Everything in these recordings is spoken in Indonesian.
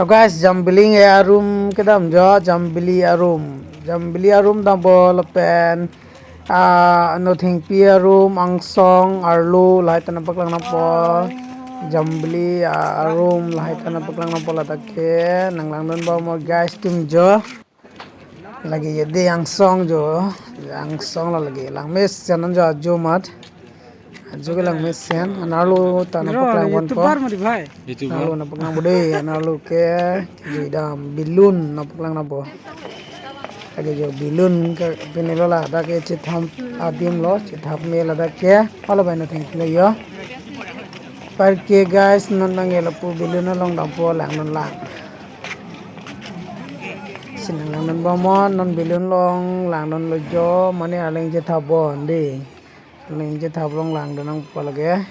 तो guys jambili arum kedam jo jambili arum da bol pen nothengpi arum angsong arlu lai tan paklang na po jambili arum lai tan paklang na po la take nanglang don ba mo guys tum jo lagi yede angsong la lagi lang mes janan jo jo mat juga lang mesen analu tanah paklang bon po analu na paklang bude analu ke kejuidam bilun na paklang na po lagi jo bilun ke pinelo la da ke chitham adim lo chithap me la da ke halo bai na thank you yo par ke guys non nang elo pu bilun long dam po lang non lang sinang lang non ba mo non bilun long lang non lo jo mane aleng chithap bon di Lengje tablong lang donang palage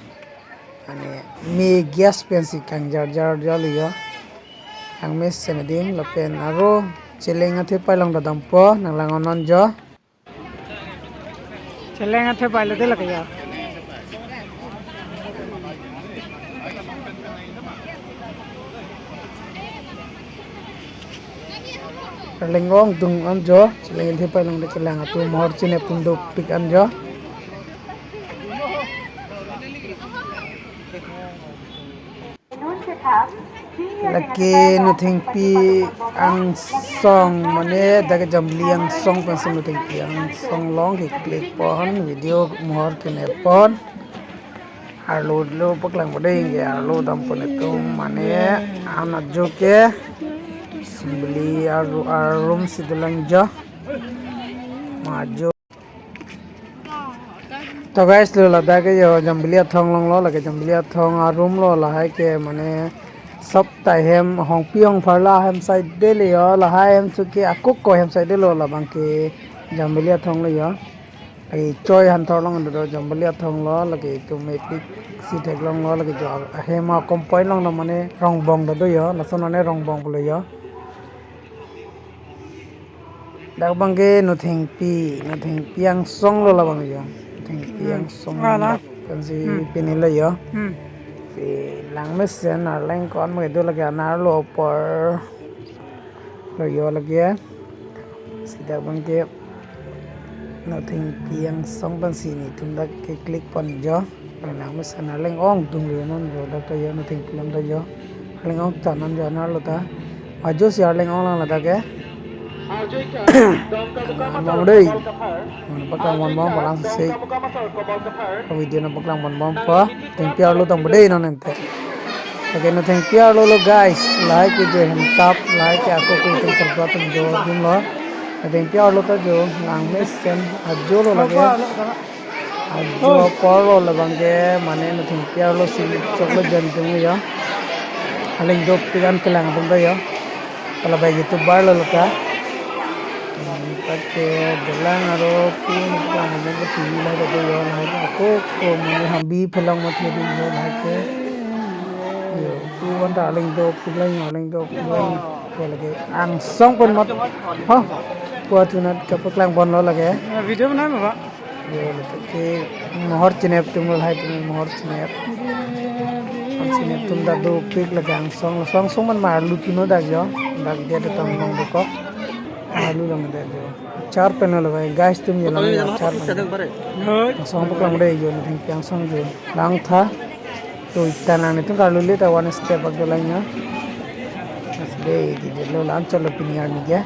ane mi gas pensi kang jar liyo ang mes senadim lapen aro cheleng athepai long dadam po nang lang onon jo cheleng athepai le delaka ya lengong tung anjo cheleng athepai long de cheleng atu mor chine pundo pik anjo laki nothengpi ang song mane daga jambili ang song pensi nothengpi ang song long ki click pon video mohor kene pon arlo lo paklang bode nge arlo dam pon itu mane anak joke jambili arum sidulang jo maju तो guys lo lada ke yo jambili athong long lo lage jambili athong arum lo la hai ke mane sab tai hem hong piong pharla hem side de le yo la hai hem chuki akuk ko hem side de lo la bang ke jambili athong lo yo ai choi han thor long do jambili athong lo lage tu me pik si thek long lo lage jo hema kompoi long lo mane rong bong do yo la son ne rong bong lo yo dak bang ke nothengpi ang song lo la bang yo yang song kan si pinila yo si lang mesen na lang kon mo itu lagi anar lo por lo yo lagi ya sida bangke Nothengpi yang song pan si ni tunda ke klik pon jo lang mesen na lang ong tung lo non jo dak ta yo Nothengpi lang ta yo lang ong tanan jo anar lo ta ajo si lang ong lang la ta ke bang dei paklang mon bom palang se video na paklang mon bom pa tengpi arlo tang bedei non ente again no tengpi arlo lo guys like it hem tap like ako ko tung subscribe tum jo dum lo tengpi arlo ta jo lang mes sen ajo lo lage ajo por lo la bangge mane no tengpi arlo sil choklo jan tum yo aling do pigan kelang tum da yo kalau bagi youtube bar lo ka pakai dalang aro pun kita hanya TV lah ada yang lain aku mungkin hambi pelang mati di luar lagi yo tuan dah aling do pulang lagi angsong pun mat ha buat tunat kapaklang bon lo lagi video mana bapak yo letak mohor cinep tumul hai tumul mohor cinep tum dah do pik lagi angsong man marlu tuno dah jo dah dia datang mong bokok आलू लंग दे जो चार पैनल भाई गैस तुम ये लंग चार panel song पकड़ मुड़े यो नहीं क्या सॉन्ग जो लंग था तो इतना नहीं तो कर लो ले तो वन स्टेप अगले लाइन ना बस दे लो लंच चलो पिनियार नहीं क्या